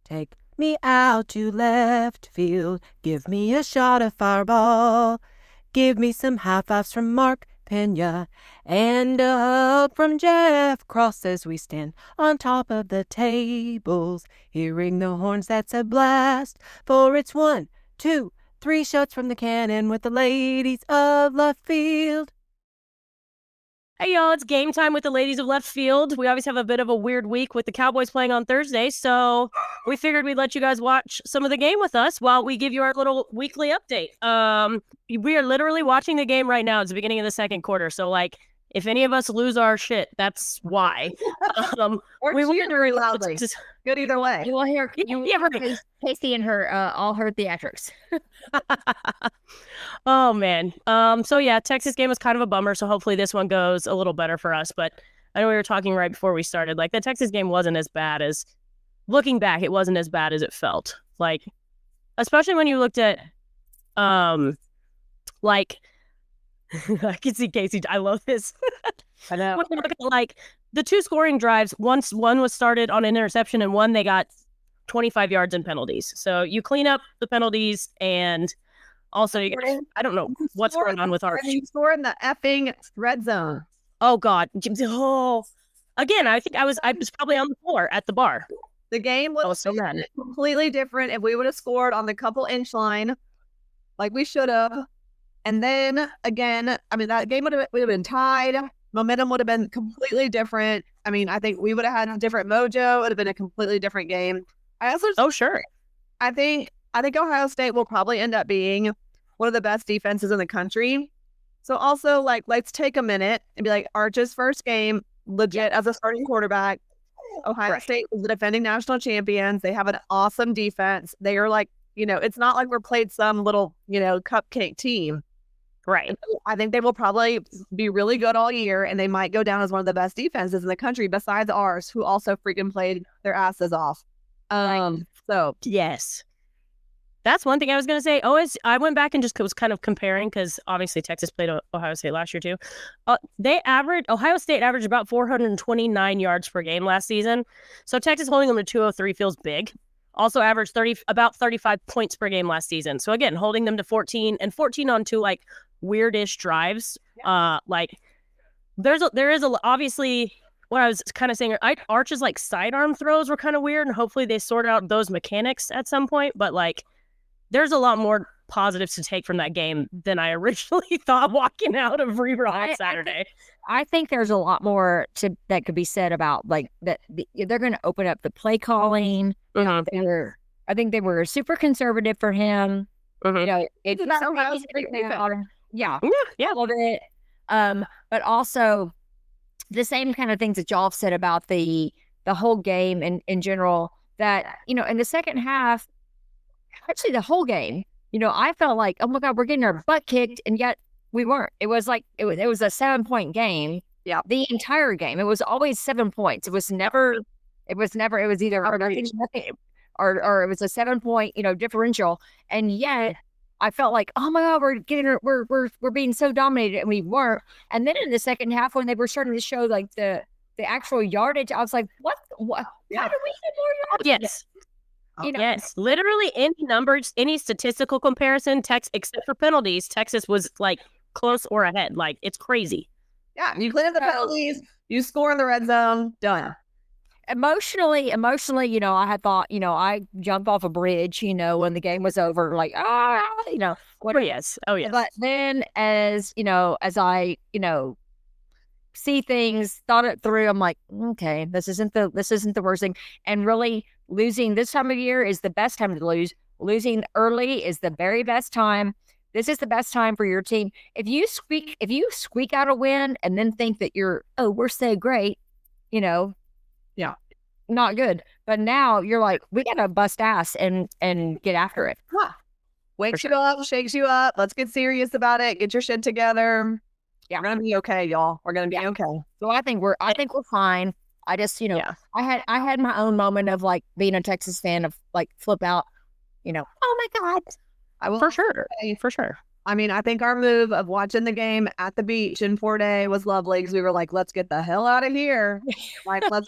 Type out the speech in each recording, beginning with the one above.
Take me out to left field. Give me a shot of Fireball. Give me some high fives from Mark Peña and a hug from Jeff Cross as we stand on top of the tables. Hearing the horns, that's a blast. For it's 1, 2, 3 shots from the cannon with the ladies of left field. Hey, y'all, it's game time with the ladies of left field. We always have a bit of a weird week with the Cowboys playing on Thursday, so we figured we'd let you guys watch some of the game with us while we give you our little weekly update. We are literally watching the game right now. It's the beginning of the second quarter, so, like, if any of us lose our shit, that's why. Or we cheer very loudly. Good either way. You will hear Kasey and her all her theatrics. Oh, man. So, yeah, Texas game was kind of a bummer, so hopefully this one goes a little better for us. But I know we were talking right before we started. Like, the Texas game wasn't as bad as... Looking back, it wasn't as bad as it felt. Like, especially when you looked at, like... I can see Kasey. I love this. I know. When you look at, like, the 2 scoring drives, one was started on an interception and one they got 25 yards in penalties. So you clean up the penalties and also you get, I don't know what's going on with ours. You score in the effing red zone. Oh God. Oh, again, I think I was probably on the floor at the bar. The game was so mad. Completely different if we would have scored on the couple inch line like we should have. And then again, I mean, that game would have been tied. Momentum would have been completely different. I mean, I think we would have had a different mojo. It would have been a completely different game. Sure. I think Ohio State will probably end up being one of the best defenses in the country. So also, like, let's take a minute and be like, Arch's first game, legit as a starting quarterback. Ohio State was the defending national champions. They have an awesome defense. They are like, it's not like we're played some little, cupcake team. Right. I think they will probably be really good all year, and they might go down as one of the best defenses in the country besides ours, who also freaking played their asses off. So yes, that's one thing I was going to say. I went back and just was kind of comparing because obviously Texas played Ohio State last year too. Ohio State averaged about 429 yards per game last season. So Texas holding them to 203 feels big. Also averaged about 35 points per game last season. So again, holding them to 14 on 2 like weirdish drives. Like there is obviously what I was kind of saying. Arch's like sidearm throws were kind of weird, and hopefully they sort out those mechanics at some point. But like, there's a lot more positives to take from that game than I originally thought walking out of Rerun on Saturday. I think there's a lot more that could be said about like that. They're going to open up the play calling. Mm-hmm. I think they were super conservative for him. Mm-hmm. It's not yeah, a little bit. But also the same kind of things that y'all have said about the whole game and in general. That in the second half, actually the whole game, I felt like, oh my God, we're getting our butt kicked, and yet we weren't. It was like it was a 7-point game. Yeah, the entire game. It was always 7 points. It was either or it was a 7-point differential, and yet I felt like, oh my God, we're being so dominated, and we weren't. And then in the second half, when they were starting to show like the actual yardage, I was like, what? Yeah. How do we get more yardage? Yes. Yes, literally any numbers, any statistical comparison, except for penalties, Texas was like close or ahead. Like, it's crazy. Yeah, you clean up the penalties, you score in the red zone, done. Emotionally, I had thought, I jumped off a bridge, when the game was over, like, whatever. Yes. Oh, yes. But then as I, see things, thought it through, I'm like, okay, this isn't the worst thing. And really, losing this time of year is the best time to lose. Losing early is the very best time. This is the best time for your team. If you squeak out a win and then think that we're so great, yeah, not good. But now you're like, we gotta bust ass and get after it. Huh. Wakes you up, shakes you up. Let's get serious about it. Get your shit together. Yeah, we're gonna be okay, y'all. We're gonna be okay. So I think we're fine. I just, I had my own moment of like being a Texas fan of like flip out, oh my God. I will for sure. I mean, I think our move of watching the game at the beach in 4 days was lovely because we were like, let's get the hell out of here. Like, let's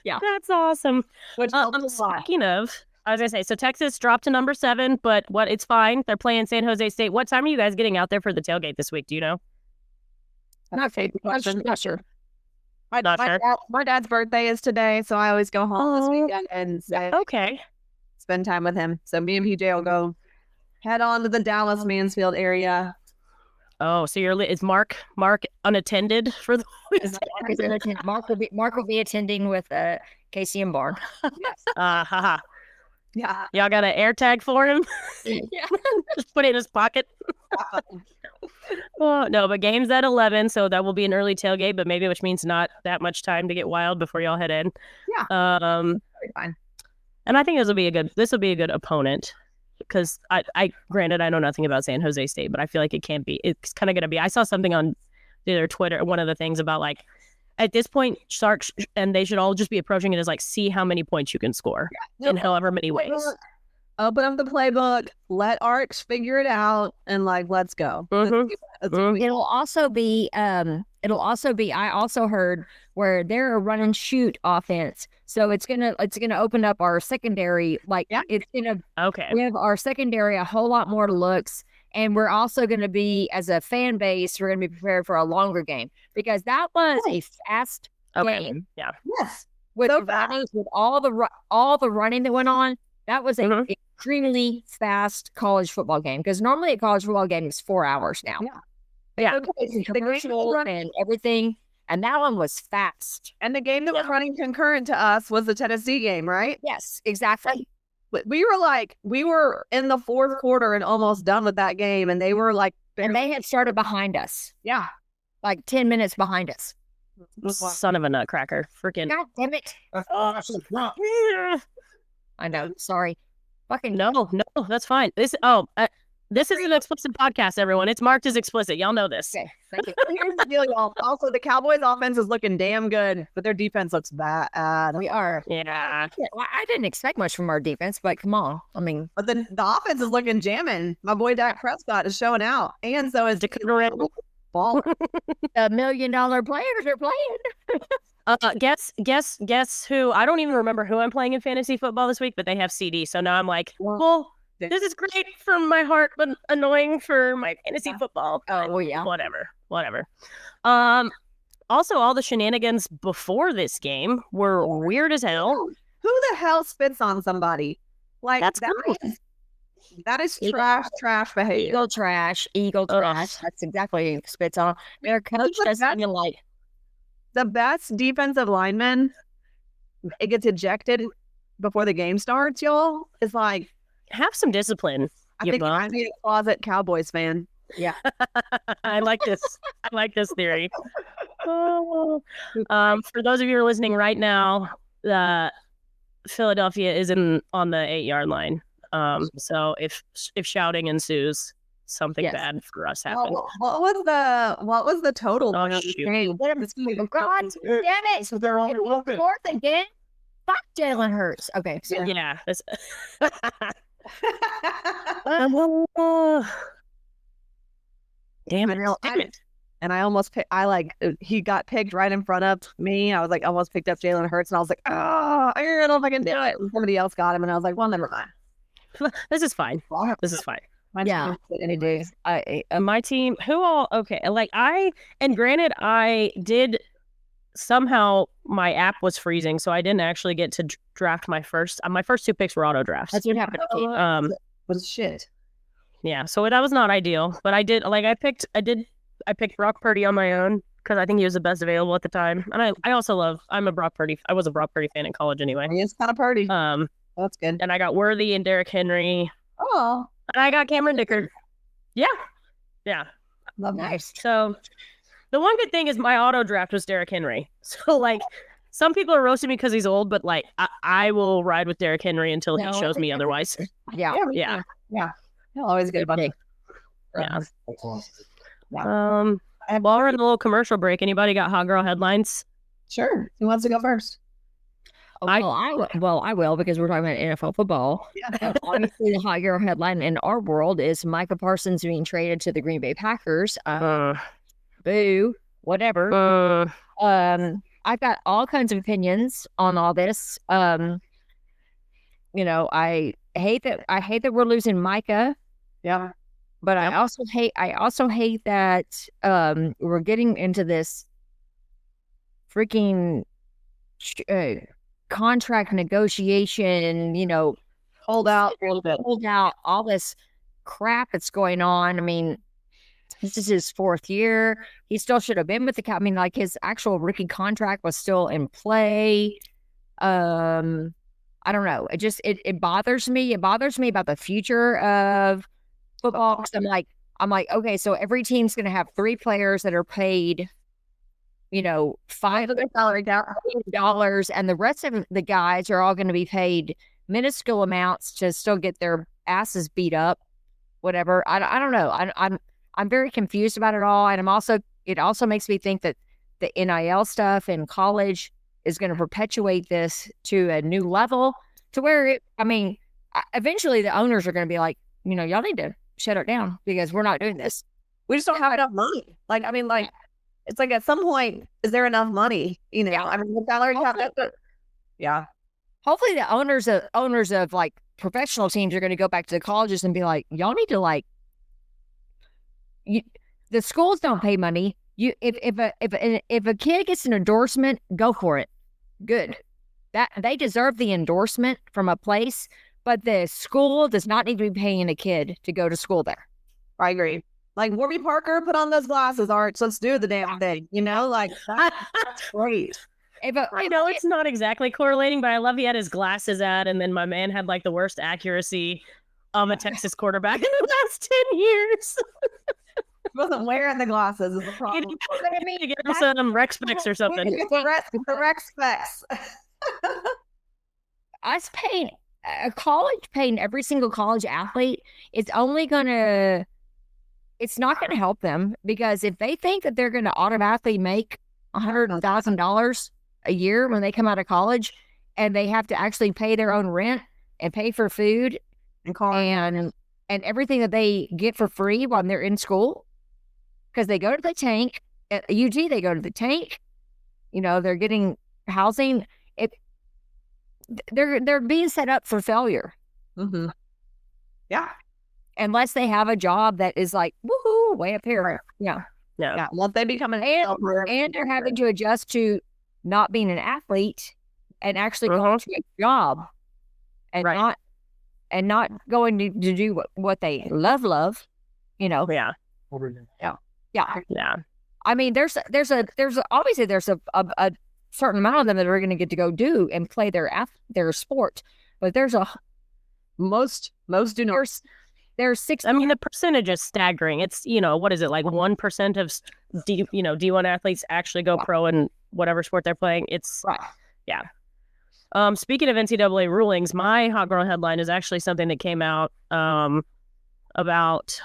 That's awesome. Which helps a lot. Speaking of, I was gonna say, so Texas dropped to number 7, but it's fine. They're playing San Jose State. What time are you guys getting out there for the tailgate this week? Do you know? Not sure. My dad's birthday is today, so I always go home this weekend and spend time with him. So me and PJ will go head on to the Dallas Mansfield area. Oh, so is Mark unattended for the Mark will be attending with Kasey and Barn. Yeah. Y'all got an air tag for him? Yeah. Just put it in his pocket. Oh, no, but game's at 11, so that will be an early tailgate, but maybe which means not that much time to get wild before y'all head in. Yeah. Fine. And I think this will be a good opponent because I granted I know nothing about San Jose State, but I feel like it's kind of going to be. I saw something on their Twitter, one of the things about like at this point, Sharks and they should all just be approaching it as like see how many points you can score in however many ways. Open up the playbook, let Arcs figure it out, and like let's go. It'll also be I also heard where they're a run and shoot offense. So it's gonna open up our secondary. It's gonna give our secondary a whole lot more looks. And we're also gonna be, as a fan base, we're gonna be prepared for a longer game because that was a fast game. Yeah. Yes. With all the running that went on, that was an extremely fast college football game. Because normally a college football game is 4 hours now. Yeah. Commercial and everything. And that one was fast. And the game that was running concurrent to us was the Tennessee game, right? Yes, exactly. We were in the fourth quarter and almost done with that game. And they were like... And they had started behind us. Yeah. Like 10 minutes behind us. Son of a nutcracker. Freaking... God damn it. I know. Sorry. Fucking... No, that's fine. This is an explicit podcast, everyone. It's marked as explicit. Y'all know this. Okay, thank you. Here's the deal, y'all. Also, the Cowboys offense is looking damn good, but their defense looks bad. We are. Yeah. Well, I didn't expect much from our defense, but come on. I mean, but the offense is looking jamming. My boy Dak Prescott is showing out, and so is Dakota Ball. The $1 million players are playing. Guess who? I don't even remember who I'm playing in fantasy football this week, but they have CD. So now I'm like, well, this is great for my heart, but annoying for my fantasy football. Oh, well, yeah. Whatever. Also, all the shenanigans before this game were weird as hell. Who the hell spits on somebody? Like that is trash behavior. Eagle trash. That's exactly what spits on. Their coach doesn't even like. The best defensive lineman, it gets ejected before the game starts, y'all. It's like, have some discipline. I think I need a closet Cowboys fan. Yeah. I like this theory. For those of you who are listening right now, Philadelphia is on the 8-yard line. So if shouting ensues, something bad for us happened. What was the total? Oh, shoot. God damn it! So they're on the fourth again. Fuck Jalen Hurts. Okay. So. Yeah. Damn it. And I almost he got picked right in front of me. I was like, almost picked up Jalen Hurts, and I was like, oh, I don't know if I can do it. And somebody else got him, and I was like, well, never mind. This is fine. Yeah. Any day. My team, who all, okay. Like granted, I did somehow my app was freezing, so I didn't actually get to draft my first 2 picks were auto drafts. That's what happened. Was shit. Yeah, so that was not ideal, but I picked Brock Purdy on my own because I think he was the best available at the time, and I also I was a Brock Purdy fan in college anyway. He is kind of Purdy. That's good. And I got Worthy and Derrick Henry. Oh, and I got Cameron Dicker. Yeah. Love that. Nice. So the one good thing is my auto draft was Derrick Henry. So like some people are roasting me because he's old, but like I will ride with Derrick Henry until he shows me otherwise. Yeah. He'll always get a bunch. Yeah. While we're in the little commercial break, anybody got hot girl headlines? Sure. Who wants to go first? I will because we're talking about NFL football. Yeah. Honestly, the hot girl headline in our world is Micah Parsons being traded to the Green Bay Packers. Boo, whatever. I've got all kinds of opinions on all this. You know, I hate that we're losing Micah. Yeah. But I also hate that we're getting into this freaking contract negotiation, you know, Hold out a little bit. hold out, all this crap that's going on. I mean, this is his 4th year. He still should have been with the I mean, like his actual rookie contract was still in play. I don't know. It bothers me. It bothers me about the future of football. 'Cause I'm like, okay, so every team's going to have 3 players that are paid, you know, $5 and the rest of the guys are all going to be paid minuscule amounts to still get their asses beat up, whatever. I don't know. I'm very confused about it all, and it also makes me think that the NIL stuff in college is going to perpetuate this to a new level to where eventually the owners are going to be like, you know, y'all need to shut it down because we're not doing this. We just don't have enough money. Like, I mean, like, it's like at some point, is there enough money? You know, I mean, the salary cap. Yeah. Hopefully, the owners of like professional teams are going to go back to the colleges and be like, y'all need to like, the schools don't pay money. If a kid gets an endorsement, go for it. Good. That they deserve the endorsement from a place, but the school does not need to be paying a kid to go to school there. I agree. Like Warby Parker, put on those glasses, Arch. Let's do the damn thing. You know, like that's great. I know it's not exactly correlating, but I love he had his glasses at, and then my man had like the worst accuracy of a Texas quarterback in the last 10 years. He wasn't wearing the glasses is the problem. To get him some Rex specs or something. The Rex specs. Us paying a college, paying every single college athlete, it's not going to help them, because if they think that they're going to automatically make $100,000 a year when they come out of college, and they have to actually pay their own rent and pay for food and everything that they get for free while they're in school, because they go to the tank at UT, they go to the tank, you know, they're getting housing. They're being set up for failure. Mm-hmm. Yeah. Unless they have a job that is like, woohoo, way up here. Yeah. Yeah. Once they become an and they're having to adjust to not being an athlete and actually going to a job and not going to do what they love, you know. Yeah. I mean, there's obviously there's a certain amount of them that are going to get to go do and play their sport, but there's most do not. There's 6. I mean, the percentage is staggering. It's, you know, what is it, like 1% of D1 athletes actually go pro in whatever sport they're playing. It's yeah. Speaking of NCAA rulings, my hot girl headline is actually something that came out about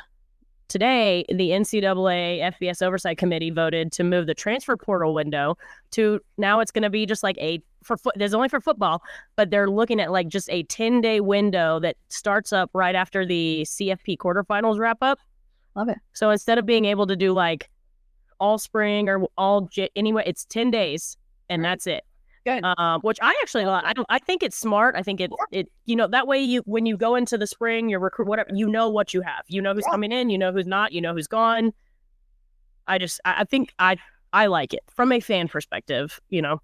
today. The NCAA FBS Oversight Committee voted to move the transfer portal window to now it's going to be just like there's only for football, but they're looking at like just a 10-day window that starts up right after the CFP quarterfinals wrap up. Love it. So instead of being able to do like all spring or anyway, it's 10 days and that's it. Good. Which I actually I think it's smart. I think it you know, that way when you go into the spring, your recruit, whatever, you know what you have. You know who's coming in, you know who's not, you know who's gone. I think I like it from a fan perspective, you know.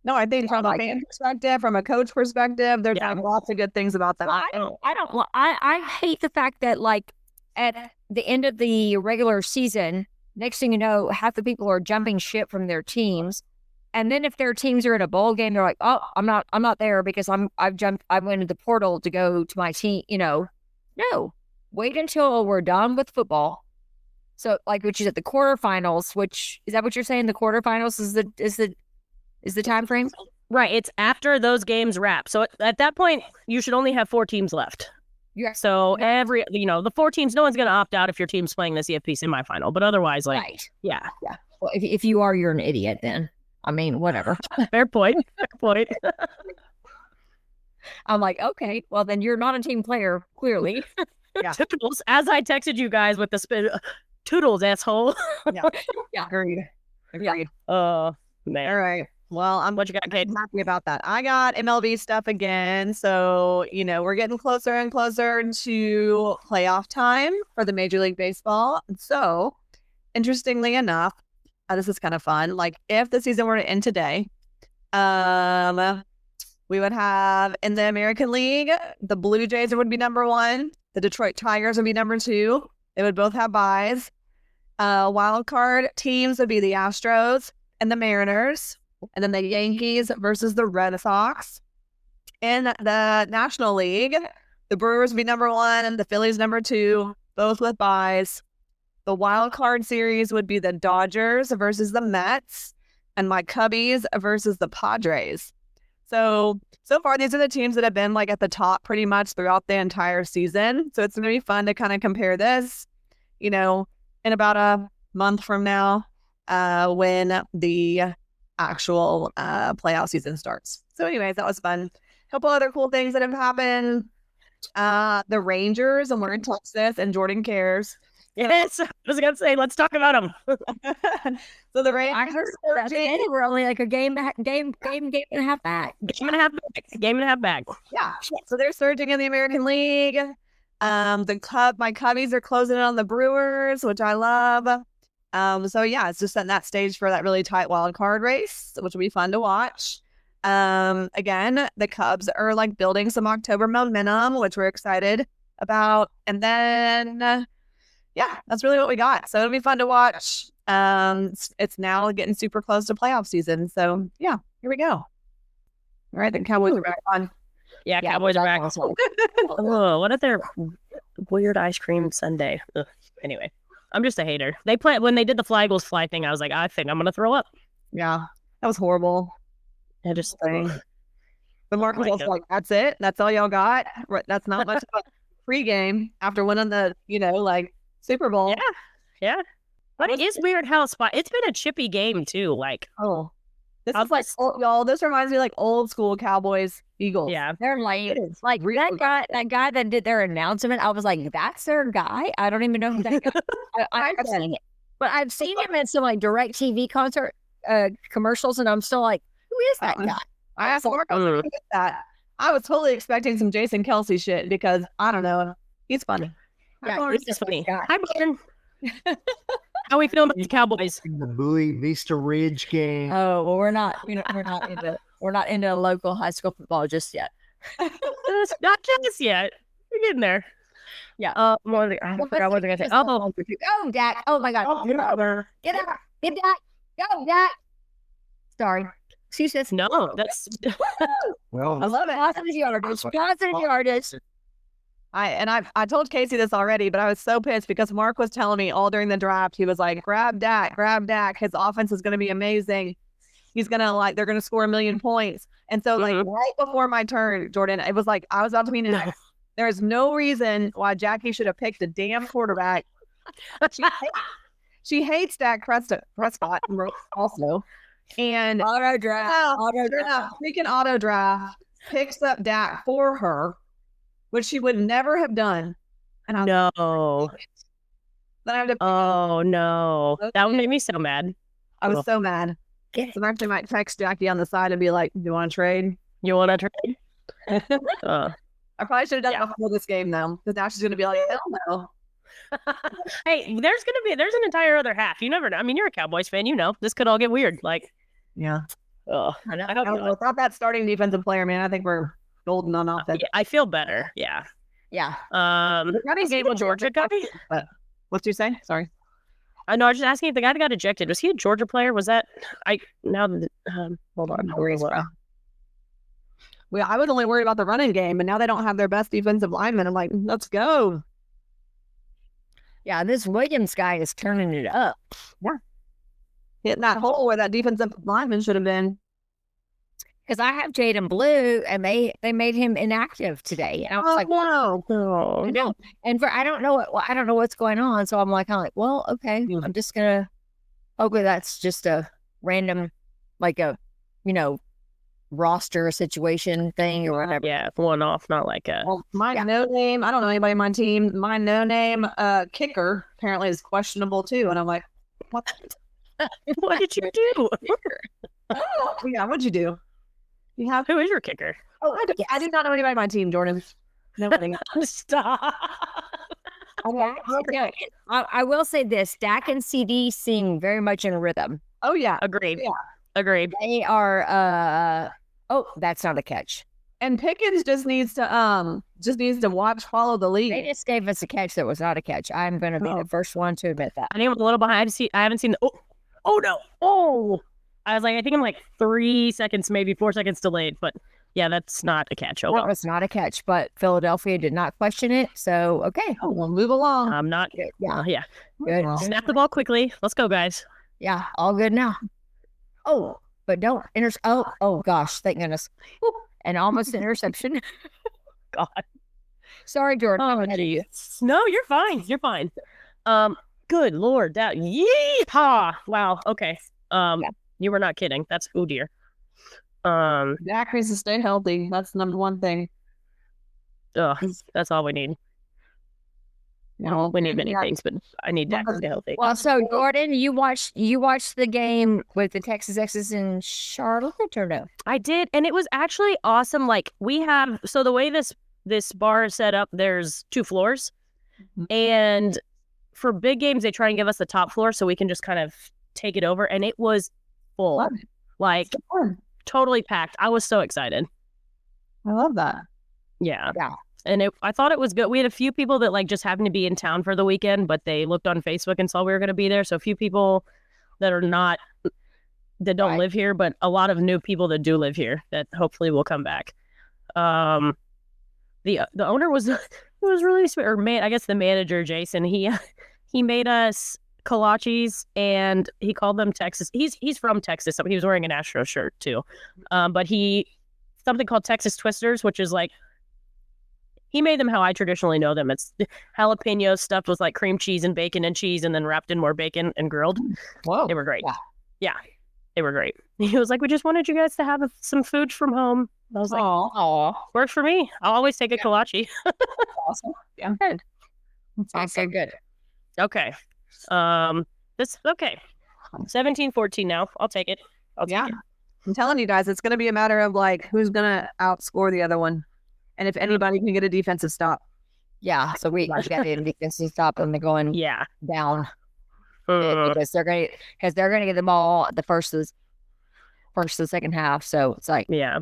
No, I think from a fan perspective, from a coach perspective, there's lots of good things about that. I hate the fact that like at the end of the regular season, next thing you know, half the people are jumping ship from their teams. And then if their teams are in a bowl game, they're like, "Oh, I'm not there because I went into the portal to go to my team." You know, no, wait until we're done with football. So, like, which is at the quarterfinals. Which is that what you're saying? The quarterfinals is the time frame, right? It's after those games wrap. So at that point, you should only have 4 teams left. Yeah. So the 4 teams, no one's going to opt out if your team's playing the CFP semifinal. But otherwise, like, yeah. Well, if you are, you're an idiot then. I mean, whatever. Fair point. I'm like, okay, well, then you're not a team player, clearly. Yeah. Toodles, as I texted you guys with the spin, Toodles, asshole. Yeah. Agreed. Oh, man. All right. Well, I'm What you got, Kate? happy about that. I got MLB stuff again. So, we're getting closer and closer to playoff time for the Major League Baseball. So, interestingly enough, this is kind of fun. Like, if the season were to end today, we would have in the American League, the Blue Jays would be number 1. The Detroit Tigers would be number 2. They would both have byes. Wild card teams would be the Astros and the Mariners. And then the Yankees versus the Red Sox. In the National League, the Brewers would be number 1 and the Phillies number 2, both with byes. The wild card series would be the Dodgers versus the Mets and my Cubbies versus the Padres. So far, these are the teams that have been like at the top pretty much throughout the entire season. So it's going to be fun to kind of compare this, in about a month from now when the actual playoff season starts. So anyways, that was fun. A couple other cool things that have happened. The Rangers, and we're in Texas, and Jordan cares. Yes, I was gonna say, let's talk about them. So the Rangers, I heard that they were only like a game and a half back. Game and a half back. Yeah. So they're surging in the American League. My Cubbies are closing in on the Brewers, which I love. So yeah, it's just setting that stage for that really tight wild card race, which will be fun to watch. Again, the Cubs are like building some October momentum, which we're excited about. And then, yeah, that's really what we got. So it'll be fun to watch. It's now getting super close to playoff season. So yeah, here we go. All right, the Cowboys are back on. Yeah, Cowboys are back. Oh, what if they're weird ice cream sundae? Ugh. Anyway, I'm just a hater. When they did the Fly Eagles Fly thing, I was like, I think I'm gonna throw up. Yeah, that was horrible. I just But Mark was also like, that's it? That's all y'all got? That's not much of a pregame after winning the, Super Bowl. Yeah. But it is weird how it's been a chippy game too. Like, this is like, y'all, this reminds me like old school Cowboys, Eagles. Yeah. They're like that guy that did their announcement. I was like, that's their guy. I don't even know who that guy. But I've seen him in some like direct TV concert commercials, and I'm still like, who is that guy? I asked Mark that. I was totally expecting some Jason Kelsey shit because I don't know. He's funny. Yeah, he's just funny. Hi, Brian. How we feeling about the Cowboys? The Bowie Vista Ridge game. Oh well, we're not into local high school football just yet. Not just yet. We're getting there. Yeah. I forgot what I was gonna say. Oh, go, Dak! Oh my God! Get out there! Get out! Get Dak! Go, Dak! Sorry. She says no. That's Well, I love it. positive yardage. I told Kasey this already, but I was so pissed because Mark was telling me all during the draft, he was like, grab Dak. His offense is going to be amazing. He's going to they're going to score 1 million points. And so right before my turn, Jordan, it was like, I was about to be next. There's no reason why Jackie should have picked a damn quarterback. She hates Dak Prescott also. And Auto draft. Freaking auto draft picks up Dak for her, which she would never have done. And I was no. Then I have to. Oh no, that would make me so mad. I was so mad. So I actually might text Jackie on the side and be like, "Do you want to trade? You want to trade?" I probably should have done it before this game though, because now she's gonna be like, "Hell no." Hey, there's an entire other half. You never know. I mean, you're a Cowboys fan. You know this could all get weird. Like, yeah. Oh, I know. Without that starting defensive player, man, I think we're golden on offense. I feel better. Yeah. The game with Georgia guy. But what'd you say? Sorry. I know. I was just asking if the guy that got ejected was he a Georgia player? Was that hold on. I was only worried about the running game, and now they don't have their best defensive lineman. I'm like, let's go. Yeah, this Williams guy is turning it up. Yeah. Hitting that hole where that defensive lineman should have been. Because I have Jaden Blue, and they made him inactive today. And I was like, no. I know. And I don't know what's going on. So I'm like, well, okay. I'm just gonna hopefully that's just a random, like a, roster situation thing or whatever. Yeah, one off, not like a. Well, no name. I don't know anybody on my team. My no name kicker apparently is questionable too, and I'm like, what? What did you do? Yeah, what'd you do? You have Who is your kicker? Oh, I do not know anybody on my team, Jordan. Nobody. Stop. I will say this: Dak and CD seem very much in a rhythm. Oh yeah. Agreed. Yeah. Agreed. They are. Oh, that's not a catch. And Pickens just needs to follow the They lead. just gave us a catch that was not a catch. I'm going to be the first one to admit that. I think I'm a little behind. I haven't seen the. Oh no. Oh. I was like, I think I'm like 3 seconds, maybe 4 seconds delayed, but yeah, that's not a catch. Oh, That well. was not a catch, but Philadelphia did not question it. So, okay. Oh, we'll move along. I'm not. Yeah. Yeah. Good. Well, Snap the ball quickly. Let's go, guys. Yeah. All good now. Oh, but don't Oh, gosh. Thank goodness. And almost an interception. God. Sorry, Jordan. Oh, geez. No, you're fine. You're fine. Good Lord. That. Yeehaw. Wow. Okay. You were not kidding. That's, oh dear. Dak needs to stay healthy. That's the number one thing. That's all we need. You know, We need many things, but I need Dak to stay healthy. Well, so Jordan, you watched the game with the Texas Exes in Charlotte, or no? I did, and it was actually awesome. Like we have, so the way this bar is set up, there's 2 floors, and for big games they try and give us the top floor so we can just kind of take it over, and it was full, Love like totally packed. I was so excited. I love that. Yeah. Yeah. And I thought it was good. We had a few people that like just happened to be in town for the weekend, but they looked on Facebook and saw we were going to be there. So a few people that don't live here, but a lot of new people that do live here that hopefully will come back. The owner was really sweet, or I guess the manager, Jason. He made us kolaches, and he called them Texas. He's from Texas, so he was wearing an Astro shirt too. But something called Texas Twisters, which is like, he made them how I traditionally know them. It's jalapeno stuffed with like cream cheese and bacon and cheese, and then wrapped in more bacon and grilled. Whoa. They were great. Yeah. Yeah, they were great. He was like, we just wanted you guys to have some food from home. I was like, Oh, works for me. I'll always take a kolache. awesome. Yeah. Good. Okay, good. Okay. Okay. 17-14 now. I'll take it. Yeah. I'm telling you guys, it's going to be a matter of like who's going to outscore the other one, and if anybody can get a defensive stop. Yeah, so we got to defense to stop them going Yeah. down because they're going to get the ball the first of the second half. So it's like, Yeah.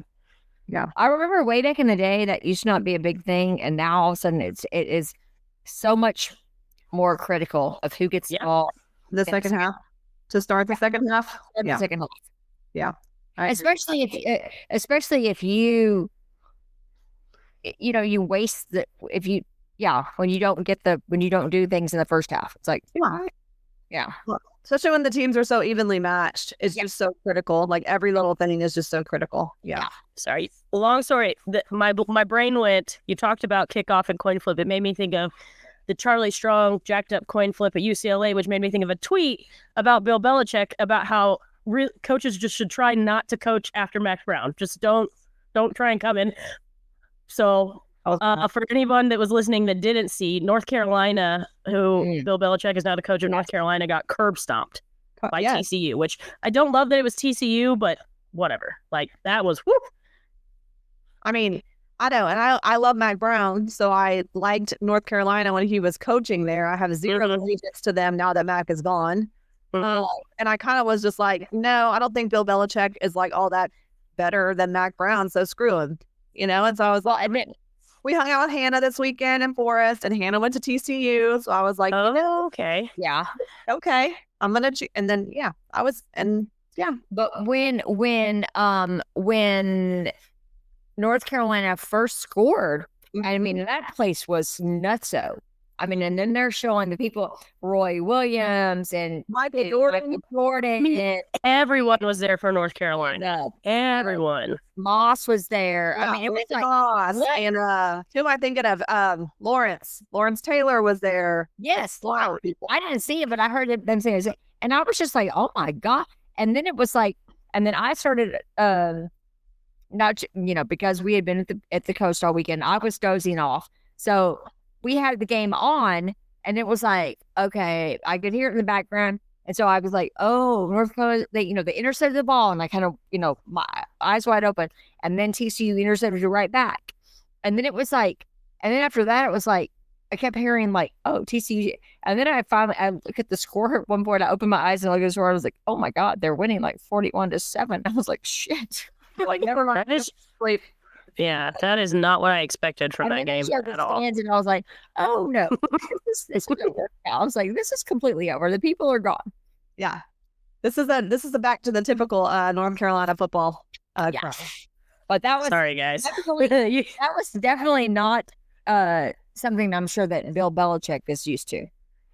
I remember way back in the day that used to not be a big thing, and now all of a sudden it is so much more critical of who gets the ball. The second half to start the second half. in Yeah. the second half. Yeah. I agree. Especially if you waste when you don't do things in the first half. It's like, yeah. Especially when the teams are so evenly matched, it's just so critical. Like every little thing is just so critical. Yeah. Sorry. Long story. My brain went, you talked about kickoff and coin flip. It made me think of the Charlie Strong jacked up coin flip at UCLA, which made me think of a tweet about Bill Belichick about how coaches just should try not to coach after Max Brown. Just don't try and come in. So for anyone that was listening that didn't see, North Carolina, who Bill Belichick is now the coach of North Carolina, got curb stomped by TCU, which I don't love that it was TCU, but whatever. Like that was whoop. I mean, I know, and I love Mac Brown, so I liked North Carolina when he was coaching there. I have zero allegiance to them now that Mac is gone. And I kind of was just like, no, I don't think Bill Belichick is like all that better than Mac Brown, so screw him. And so I was like, we hung out with Hannah this weekend in Forest, and Hannah went to TCU, so I was like, okay. Yeah. Okay, I'm going to, and then, But when North Carolina first scored, I mean, that place was nutso. I mean, and then they're showing the people, Roy Williams and Michael Jordan, and Everyone was there for North Carolina. Everyone. Moss was there. I mean, it was like, Moss, and who am I thinking of? Lawrence Taylor was there. yes, I didn't see it, but I heard them say it. And I was just like, oh my God. And then it was like, and then I started, because we had been at the coast all weekend, I was dozing off. So we had the game on, and it was like, okay, I could hear it in the background. And so I was like, oh, North Carolina, they intercepted the ball. And I kind of, my eyes wide open. And then TCU intercepted it right back. And then it was like, and then after that, it was like, I kept hearing like, oh, TCU. And then I look at the score at one point. I opened my eyes and I look at the score. I was like, oh my God, they're winning like 41-7. I was like, shit. Like, never mind. That is, Sleep. yeah, that is not what I expected from that game at all. And I was like, oh no, this is over. I was like, this is completely over. The people are gone. Yeah. This is a back to the typical North Carolina football crowd. But that was Sorry, guys. that was definitely not something I'm sure that Bill Belichick is used to.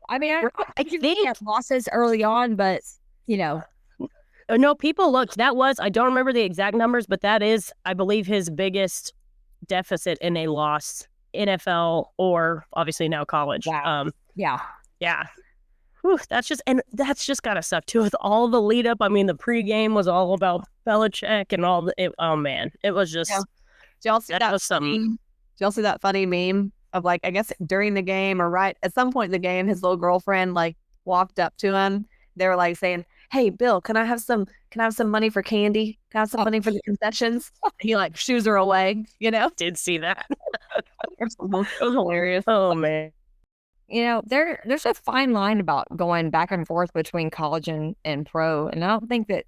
I mean, I think he had losses early on, but no, people looked. That was, I don't remember the exact numbers, but that is, I believe, his biggest deficit in a loss, NFL or obviously now college. Wow. Yeah. Whew, that's just gotta suck too with all the lead up. I mean, the pregame was all about Belichick and all the. Oh man, it was just. Yeah. Did y'all see that? Was something. Did y'all see that funny meme of like, I guess during the game or right at some point in the game, his little girlfriend like walked up to him. They were like saying, "Hey, Bill, can I have some money for candy? Can I have some money for the concessions?" He like shoos her away. Did see that. It was hilarious. Oh man. There's a fine line about going back and forth between college and pro, and I don't think that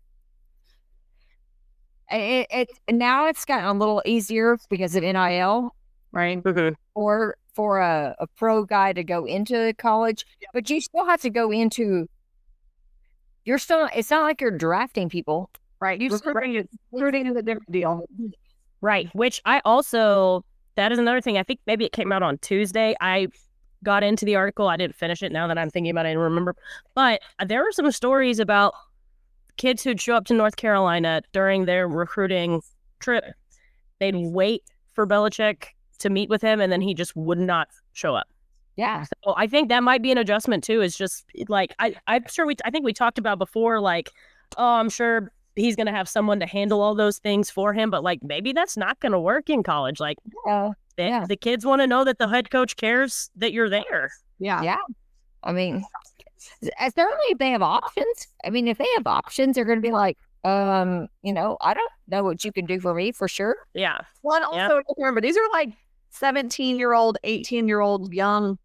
now it's gotten a little easier because of NIL, Right. Mm-hmm. or for a pro guy to go into college, but you still have to go into. It's not like you're drafting people, Right. Recruiting is a different deal. Right. Which that is another thing. I think maybe it came out on Tuesday. I got into the article. I didn't finish it. Now that I'm thinking about it, I don't remember. But there were some stories about kids who'd show up to North Carolina during their recruiting trip. They'd wait for Belichick to meet with him, and then he just would not show up. Yeah. So I think that might be an adjustment too. Is just like I'm sure I think we talked about before. Like, oh, I'm sure he's gonna have someone to handle all those things for him, but like maybe that's not gonna work in college. Like, the kids want to know that the head coach cares that you're there. Yeah. I mean, certainly if they have options. I mean, if they have options, they're going to be like, I don't know what you can do for me for sure. Yeah. Well, and also remember, these are like 17-year-old, 18-year-old young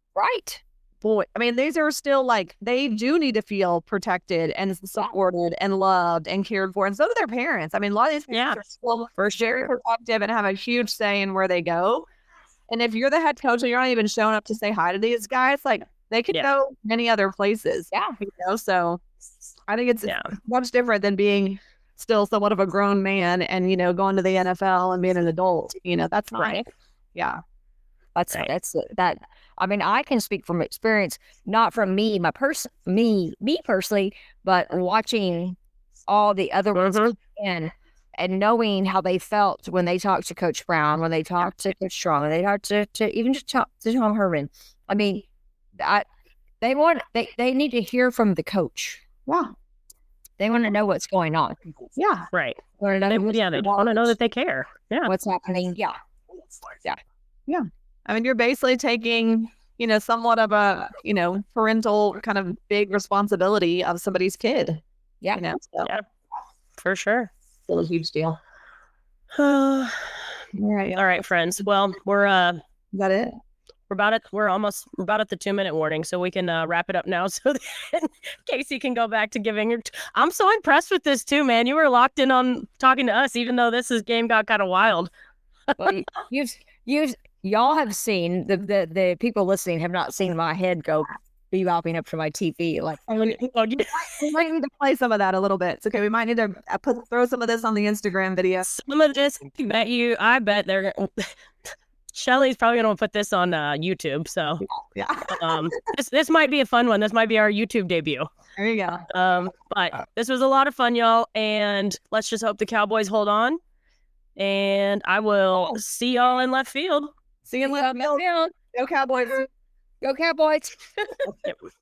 boy. I mean, these are still like, they do need to feel protected and supported and loved and cared for. And so do their parents. I mean, a lot of these parents are still very protective and have a huge say in where they go. And if you're the head coach and you're not even showing up to say hi to these guys, like they could go many other places. Yeah. So I think it's much different than being still somewhat of a grown man and, going to the NFL and being an adult. That's not. Right. Yeah. That's that. I mean, I can speak from experience, not from me personally, but watching all the other ones and knowing how they felt when they talked to Coach Brown, when they talked to Coach Strong, when they talked to even just talk to Tom Herman. I mean, they need to hear from the coach. Yeah. They want to know what's going on. Yeah. Right. They want to know that they care. Yeah. What's happening. Yeah. Yeah. I mean, you're basically taking, somewhat of a, parental kind of big responsibility of somebody's kid. Yeah. Yeah, for sure. Still a huge deal. All right, friends. Well, we're Is that it? we're about at the 2-minute warning, so we can wrap it up now so that Kasey can go back to giving her. I'm so impressed with this too, man. You were locked in on talking to us, even though this game got kind of wild. Well, y'all have seen the people listening have not seen my head go bebopping up to my TV. Like, we might need to play some of that a little bit. It's okay. We might need to throw some of this on the Instagram video. Some of this, I bet they're. Shelly's probably going to put this on YouTube. So this might be a fun one. This might be our YouTube debut. There you go. But this was a lot of fun, y'all. And let's just hope the Cowboys hold on. And I will see y'all in left field. See you in left field. Go Cowboys. Go Cowboys.